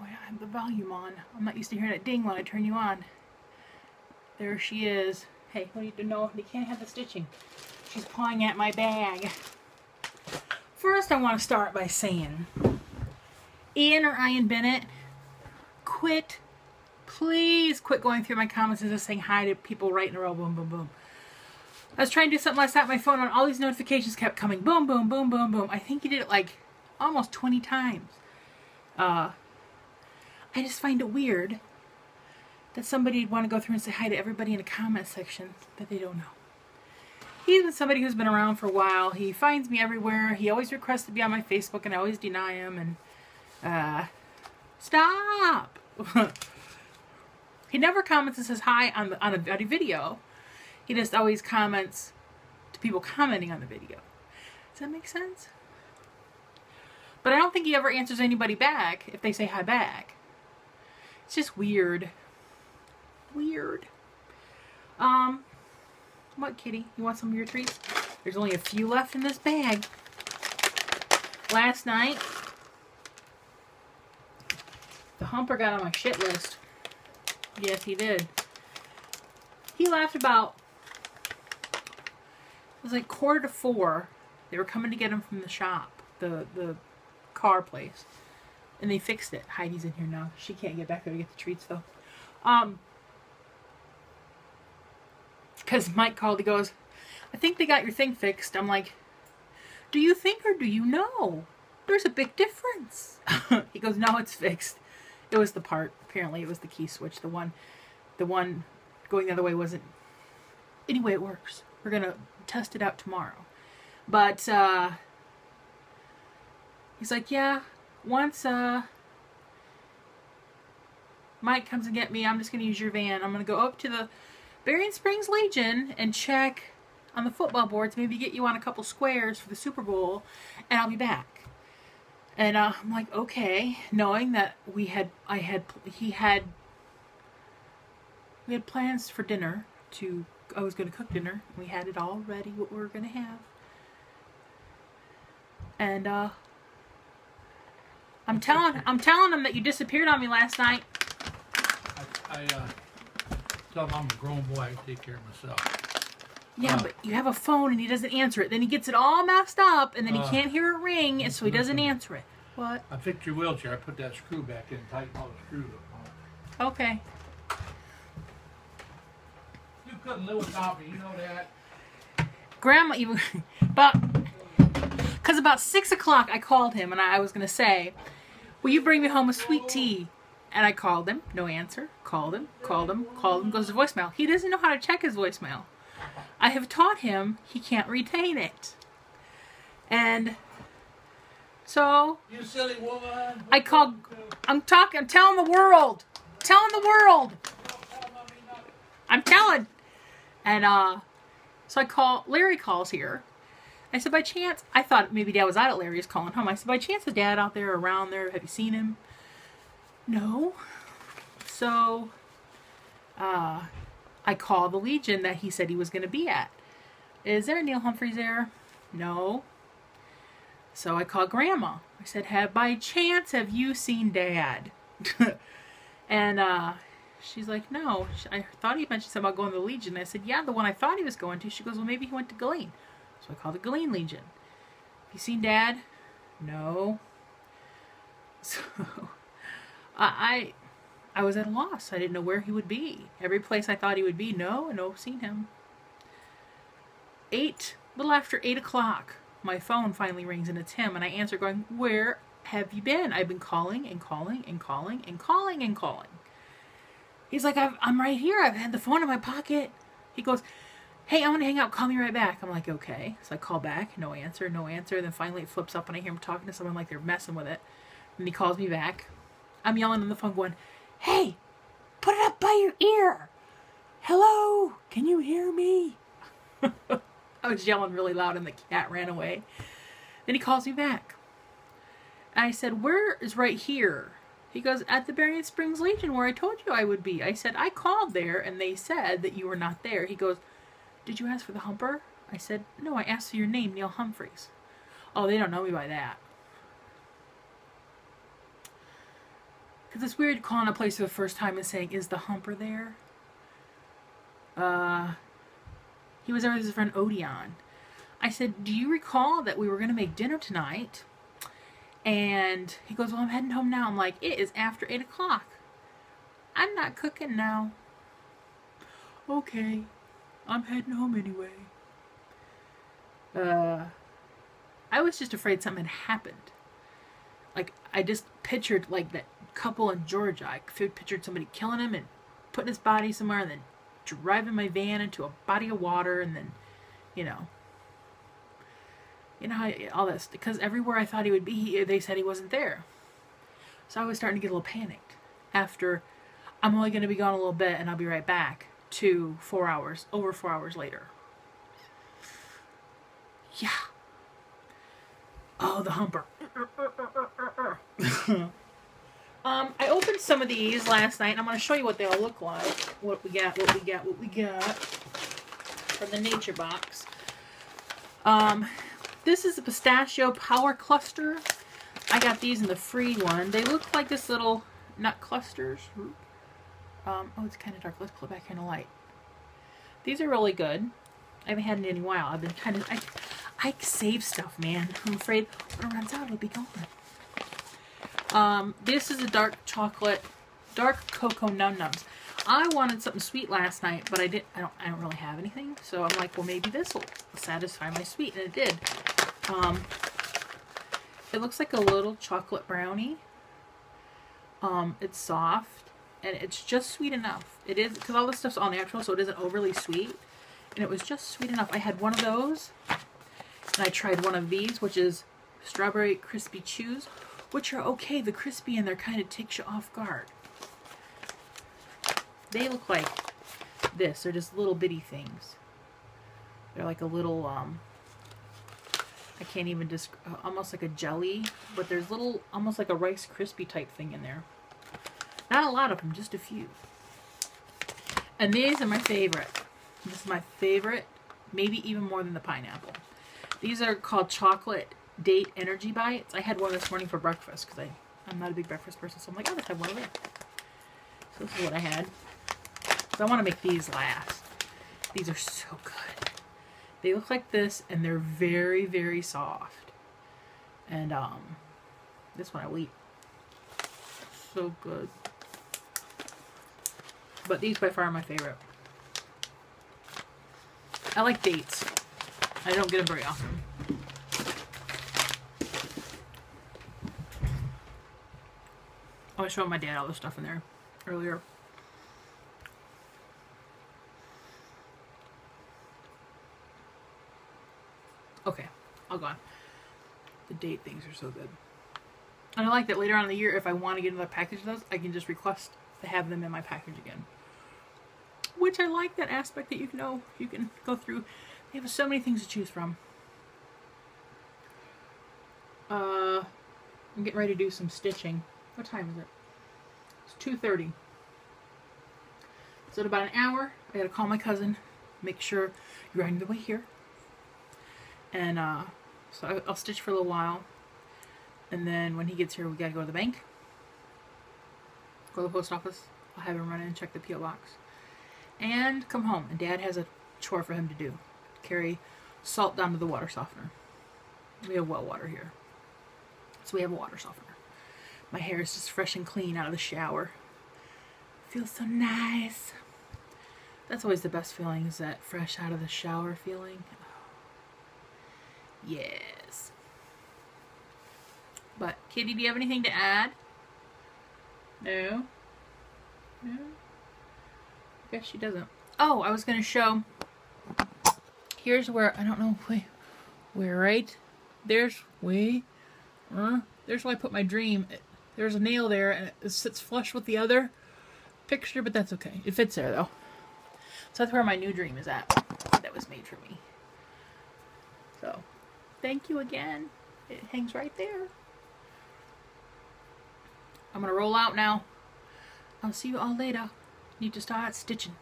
I have the volume on. I'm not used to hearing it ding when I turn you on. There she is. Hey, what do you know? You can't have the stitching. She's pawing at my bag. First, I want to start by saying, Ian or Ian Bennett, quit. Please quit going through my comments and just saying hi to people right in a row. Boom, boom, boom. I was trying to do something last night. My phone on all these notifications kept coming. Boom, boom, boom, boom, boom. I think he did it like almost 20 times. I just find it weird that somebody would want to go through and say hi to everybody in a comment section that they don't know. He's somebody who's been around for a while. He finds me everywhere. He always requests to be on my Facebook, and I always deny him. And stop. He never comments and says hi on a video. He just always comments to people commenting on the video. Does that make sense? But I don't think he ever answers anybody back if they say hi back. It's just weird. Weird. What, kitty? You want some of your treats? There's only a few left in this bag. Last night, the humper got on my shit list. Yes, he did. He left about, it was like 3:45. They were coming to get him from the shop, the car place. And they fixed it. Heidi's in here now. She can't get back there to get the treats, though. Because Mike called, he goes, I think they got your thing fixed. I'm like, do you think or do you know? There's a big difference. He goes, no, it's fixed. It was the part. Apparently it was the key switch. The one going the other way wasn't. Anyway, it works. We're going to test it out tomorrow. But, he's like, yeah, once, Mike comes and get me, I'm just going to use your van. I'm going to go up to the Berrien Springs Legion and check on the football boards, maybe get you on a couple squares for the Super Bowl, and I'll be back. And I'm like, okay, knowing that we had plans for dinner. I was going to cook dinner. We had it all ready, what we were going to have. And I'm telling him that you disappeared on me last night. I tell him I'm a grown boy. I can take care of myself. Yeah, but you have a phone and he doesn't answer it. Then he gets it all messed up and then he can't hear it ring, and so he doesn't answer it. What? I fixed your wheelchair. I put that screw back in and tightened all the screws up. Okay. You couldn't live without me. You know that. Grandma even about 6 o'clock I called him and I was going to say, will you bring me home a sweet tea? And I called him. No answer. Called him. Goes to voicemail. He doesn't know how to check his voicemail. I have taught him he can't retain it. And so you silly woman. I called. I'm telling the world. I'm telling. And so I call. Larry calls here. I said, by chance, I thought maybe Dad was out at Larry's calling home. I said, by chance, is Dad out there around there? Have you seen him? No. So I called the Legion that he said he was going to be at. Is there Neil Humphreys there? No. So I called Grandma. I said, by chance, have you seen Dad? And she's like, no. I thought he mentioned something about going to the Legion. I said, yeah, the one I thought he was going to. She goes, well, maybe he went to Gillene. So I called the Gillene Legion. Have you seen Dad? No. So I was at a loss. I didn't know where he would be. Every place I thought he would be, no, seen him. Little after 8 o'clock, my phone finally rings and it's him, and I answer going, where have you been? I've been calling and calling and calling and calling and calling. He's like, I'm right here. I've had the phone in my pocket. He goes, hey, I want to hang out. Call me right back. I'm like, okay. So I call back. No answer. Then finally it flips up and I hear him talking to someone like they're messing with it. And he calls me back. I'm yelling on the phone going, hey, put it up by your ear. Hello, can you hear me? I was yelling really loud and the cat ran away. Then he calls me back. I said, where is right here? He goes, at the Berrien Springs Legion where I told you I would be. I said, I called there and they said that you were not there. He goes, did you ask for the humper? I said, no, I asked for your name, Neil Humphreys. Oh, they don't know me by that. Because it's weird calling a place for the first time and saying, is the humper there? He was there with his friend Odeon. I said, do you recall that we were going to make dinner tonight? And he goes, well, I'm heading home now. I'm like, it is after 8 o'clock. I'm not cooking now. Okay, I'm heading home anyway. I was just afraid something had happened. Like, I just pictured, like, that couple in Georgia. I pictured somebody killing him and putting his body somewhere and then driving my van into a body of water and then, you know how all this, because everywhere I thought he would be, they said he wasn't there. So I was starting to get a little panicked after I'm only going to be gone a little bit and I'll be right back to over 4 hours later. Yeah. Oh, the humper. I opened some of these last night and I'm going to show you what they all look like. What we got from the Nature Box. This is a pistachio power cluster. I got these in the free one. They look like this little nut clusters. Oh, it's kind of dark. Let's pull it back kind of light. These are really good. I haven't had it in a while. I've been kind of... I save stuff, man. I'm afraid when it runs out, it'll be gone. This is a dark cocoa num-nums. I wanted something sweet last night, but I don't really have anything. So I'm like, well, maybe this will satisfy my sweet, and it did. It looks like a little chocolate brownie. It's soft, and it's just sweet enough. It is, because all this stuff's all natural, so it isn't overly sweet. And it was just sweet enough. I had one of those, and I tried one of these, which is Strawberry Crispy Chews, which are okay. The crispy and they're kind of takes you off guard. They look like this. They're just little bitty things. They're like a little, I can't even describe, almost like a jelly, but there's little, almost like a Rice Krispie type thing in there. Not a lot of them, just a few. And these are my favorite. This is my favorite, maybe even more than the pineapple. These are called Chocolate Date Energy Bites. I had one this morning for breakfast because I'm not a big breakfast person, so I'm like, oh, let's have one of these. So this is what I had. So I want to make these last. These are so good. They look like this, and they're very, very soft. And this one I will eat. So good. But these by far are my favorite. I like dates. I don't get them very often. I was showing my dad all the stuff in there earlier. Okay, all gone. The date things are so good. And I like that later on in the year, if I want to get another package of those, I can just request to have them in my package again. Which I like that aspect that you can go through. They have so many things to choose from. I'm getting ready to do some stitching. What time is it? It's 2:30. So in about an hour, I gotta call my cousin, make sure you're on the way here. And so I'll stitch for a little while. And then when he gets here, we gotta go to the bank. Go to the post office. I'll have him run in and check the P.O. box. And come home. And Dad has a chore for him to do. Carry salt down to the water softener. We have well water here. So we have a water softener. My hair is just fresh and clean out of the shower. Feels so nice. That's always the best feeling, is that fresh out of the shower feeling. Yes. But, Kitty, do you have anything to add? No? No? I guess she doesn't. Oh, I was going to show. Here's where, I don't know, where, right? There's where I put my dream. There's a nail there, and it sits flush with the other picture, but that's okay. It fits there, though. So that's where my new dream is at. That was made for me. So, thank you again. It hangs right there. I'm going to roll out now. I'll see you all later. Need to start stitching.